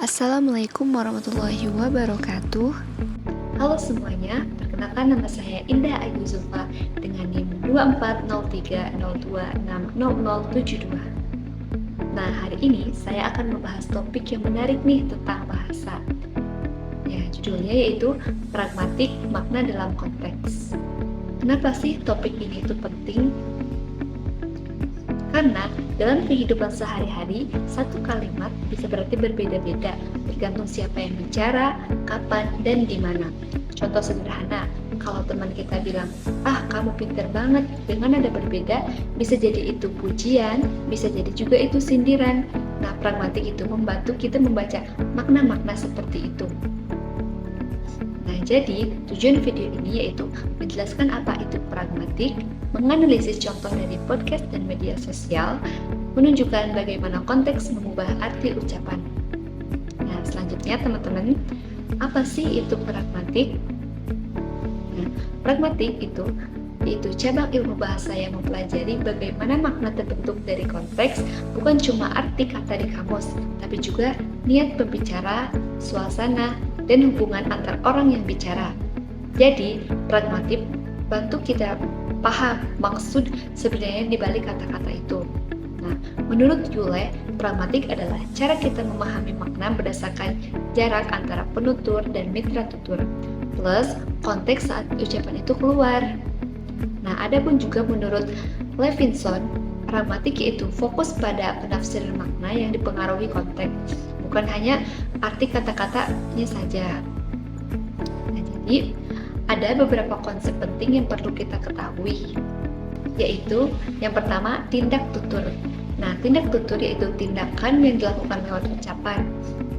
Assalamualaikum warahmatullahi wabarakatuh. Halo semuanya, perkenalkan nama saya Indah Ayu Zulfa dengan NIM 240302600072. Nah, hari ini saya akan membahas topik yang menarik nih tentang bahasa. Ya, judulnya yaitu pragmatik makna dalam konteks. Kenapa sih topik ini itu penting? Karena dalam kehidupan sehari-hari, satu kalimat bisa berarti berbeda-beda, tergantung siapa yang bicara, kapan, dan di mana. Contoh sederhana, kalau teman kita bilang, kamu pintar banget, dengan nada berbeda, bisa jadi itu pujian, bisa jadi juga itu sindiran. Nah, pragmatik itu membantu kita membaca makna-makna seperti itu. Nah, jadi tujuan video ini yaitu menjelaskan apa itu pragmatik, menganalisis contoh dari podcast dan media sosial, menunjukkan bagaimana konteks mengubah arti ucapan. Nah, selanjutnya teman-teman, apa sih itu pragmatik? Nah, pragmatik itu yaitu cabang ilmu bahasa yang mempelajari bagaimana makna terbentuk dari konteks, bukan cuma arti kata di kamus, tapi juga niat pembicara, suasana, dan hubungan antar orang yang bicara. Jadi, pragmatik bantu kita paham maksud sebenarnya di balik kata-kata itu. Nah, menurut Yule, pragmatik adalah cara kita memahami makna berdasarkan jarak antara penutur dan mitra tutur, plus konteks saat ucapan itu keluar. Nah, ada pun juga menurut Levinson, pragmatik yaitu fokus pada penafsiran makna yang dipengaruhi konteks, bukan hanya arti kata-katanya saja. Nah, jadi ada beberapa konsep penting yang perlu kita ketahui, yaitu yang pertama, tindak tutur. Nah, tindak tutur yaitu tindakan yang dilakukan lewat ucapan.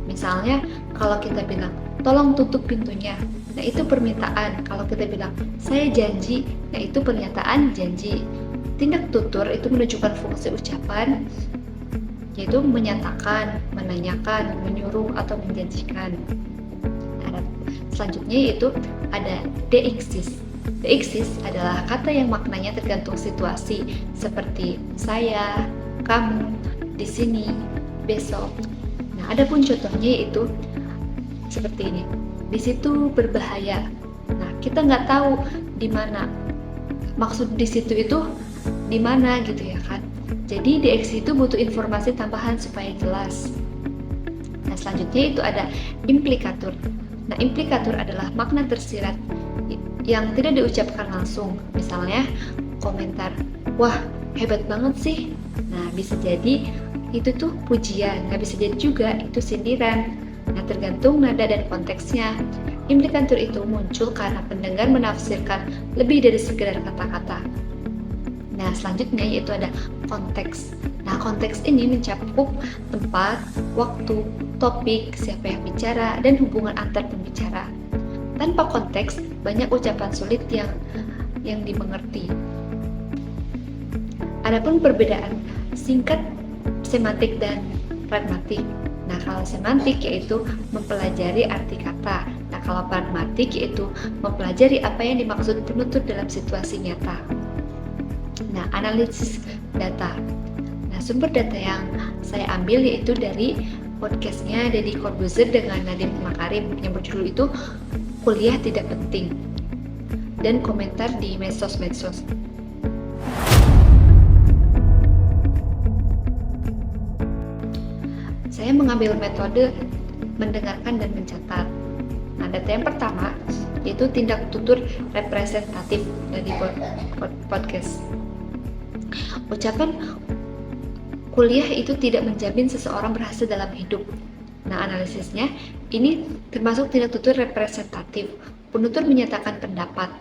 Misalnya, kalau kita bilang, tolong tutup pintunya, nah itu permintaan. Kalau kita bilang, saya janji, nah itu pernyataan janji. Tindak tutur itu menunjukkan fungsi ucapan, yaitu menyatakan, menanyakan, menyuruh, atau menjanjikan. Nah, selanjutnya yaitu ada deixis. Deixis adalah kata yang maknanya tergantung situasi, seperti saya, kamu, di sini, besok. Nah, ada pun contohnya yaitu seperti ini. Di situ berbahaya. Nah, kita nggak tahu di mana. Maksud di situ itu di mana gitu ya kan. Jadi deixis itu butuh informasi tambahan supaya jelas. Nah, selanjutnya itu ada implikatur. Nah, implikatur adalah makna tersirat yang tidak diucapkan langsung. Misalnya, komentar, wah hebat banget sih. Nah, bisa jadi itu tuh pujian, nggak bisa jadi juga itu sindiran. Nah, tergantung nada dan konteksnya. Implikatur itu muncul karena pendengar menafsirkan lebih dari sekedar kata-kata. Nah, selanjutnya yaitu ada konteks. Nah, konteks ini mencakup tempat, waktu, topik, siapa yang bicara, dan hubungan antar pembicara. Tanpa konteks, banyak ucapan sulit yang dimengerti. Adapun perbedaan singkat, semantik, dan pragmatik. Nah, kalau semantik yaitu mempelajari arti kata. Nah, kalau pragmatik yaitu mempelajari apa yang dimaksud penutur dalam situasi nyata. Nah, analisis data. Nah, sumber data yang saya ambil yaitu dari podcastnya Deddy Corbuzier dengan Nadiem Makarim yang berjudul itu Kuliah Tidak Penting, dan komentar di medsos-medsos. Saya mengambil metode mendengarkan dan mencatat. Nah, data yang pertama yaitu tindak tutur representatif dari podcast. Ucapan kuliah itu tidak menjamin seseorang berhasil dalam hidup. Nah, analisisnya ini termasuk tindak tutur representatif. Penutur menyatakan pendapat.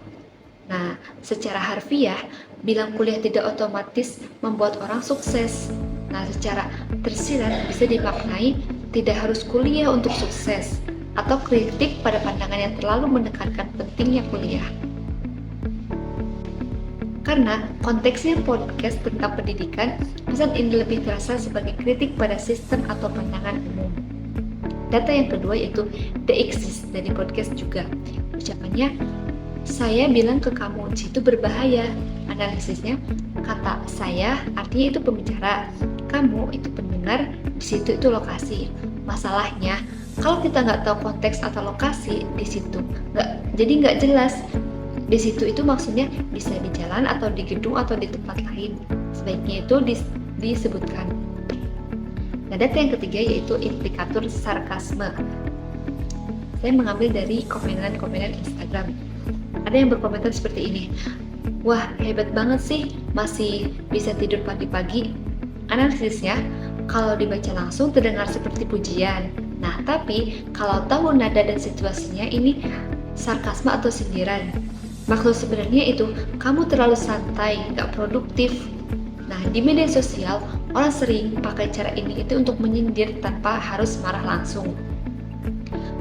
Nah, secara harfiah, bilang kuliah tidak otomatis membuat orang sukses. Nah, secara tersirat bisa dimaknai tidak harus kuliah untuk sukses, atau kritik pada pandangan yang terlalu menekankan pentingnya kuliah. Karena konteksnya podcast tentang pendidikan, pesan ini lebih terasa sebagai kritik pada sistem atau pandangan umum. Data yang kedua yaitu deixis dari podcast juga. Ucapannya, saya bilang ke kamu, itu berbahaya. Analisisnya, kata saya artinya itu pembicara, kamu itu pendengar, di situ itu lokasi. Masalahnya, Kalau kita nggak tahu konteks atau lokasi di situ, nggak jelas. Di situ itu maksudnya bisa di jalan atau di gedung atau di tempat lain. Sebaiknya itu disebutkan. Nah, data yang ketiga yaitu implikatur sarkasme. Saya mengambil dari komenan-komenan Instagram. Ada yang berkomentar seperti ini. Wah, hebat banget sih, masih bisa tidur pagi-pagi. Analisisnya, kalau dibaca langsung terdengar seperti pujian. Nah, tapi kalau tahu nada dan situasinya ini sarkasme atau sindiran. Maksud sebenarnya itu, kamu terlalu santai, gak produktif. Nah, di media sosial, orang sering pakai cara ini itu untuk menyindir tanpa harus marah langsung.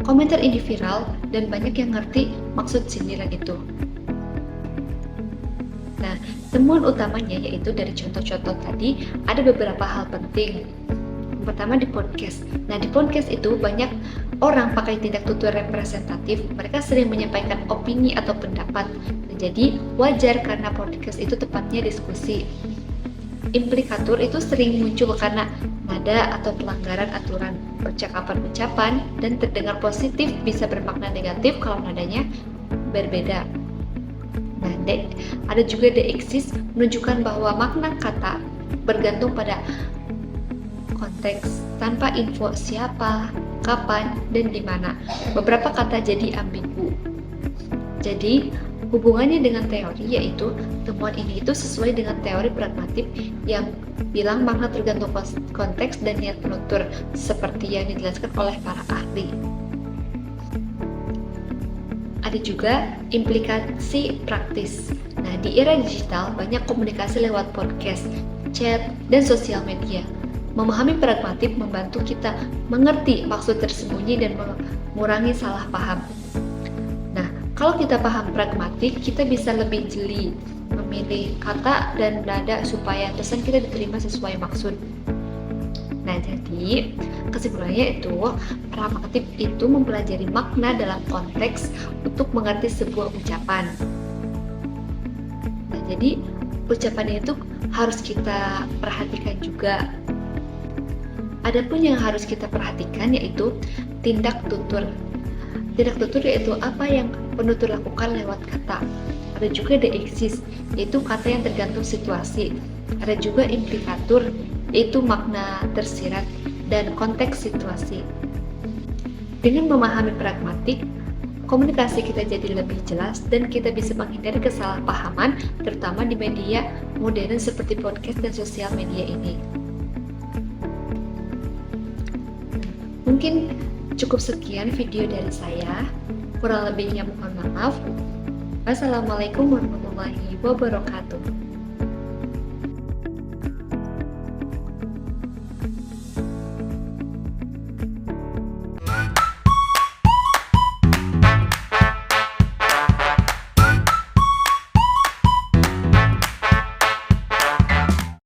Komentar ini viral dan banyak yang ngerti maksud sindiran itu. Nah, temuan utamanya yaitu dari contoh-contoh tadi, ada beberapa hal penting. Yang pertama di podcast. Nah, di podcast itu banyak orang pakai tindak tutur representatif. Mereka sering menyampaikan opini atau pendapat. Nah, jadi wajar karena podcast itu tepatnya diskusi. Implikatur itu sering muncul karena nada atau pelanggaran aturan percakapan ucapan dan terdengar positif bisa bermakna negatif kalau nadanya berbeda. Nah, ada juga deeksis menunjukkan bahwa makna kata bergantung pada konteks tanpa info siapa, kapan, dan di mana. Beberapa kata jadi ambigu. Jadi, hubungannya dengan teori yaitu temuan ini itu sesuai dengan teori pragmatik yang bilang makna tergantung konteks dan niat penutur seperti yang dijelaskan oleh para ahli. Ada juga implikasi praktis. Nah, di era digital banyak komunikasi lewat podcast, chat, dan sosial media. Memahami pragmatik membantu kita mengerti maksud tersembunyi dan mengurangi salah paham. Nah, kalau kita paham pragmatik, kita bisa lebih jeli memilih kata dan nada supaya pesan kita diterima sesuai maksud. Nah, jadi kesimpulannya itu pragmatik itu mempelajari makna dalam konteks untuk mengerti sebuah ucapan. Nah, jadi ucapan itu harus kita perhatikan juga. Adapun yang harus kita perhatikan yaitu tindak tutur. Tindak tutur yaitu apa yang penutur lakukan lewat kata. Ada juga deeksis, yaitu kata yang tergantung situasi. Ada juga implikatur, yaitu makna tersirat dan konteks situasi. Dengan memahami pragmatik, komunikasi kita jadi lebih jelas dan kita bisa menghindari kesalahpahaman, terutama di media modern seperti podcast dan sosial media ini. Mungkin cukup sekian video dari saya. Kurang lebihnya mohon maaf. Wassalamualaikum warahmatullahi wabarakatuh.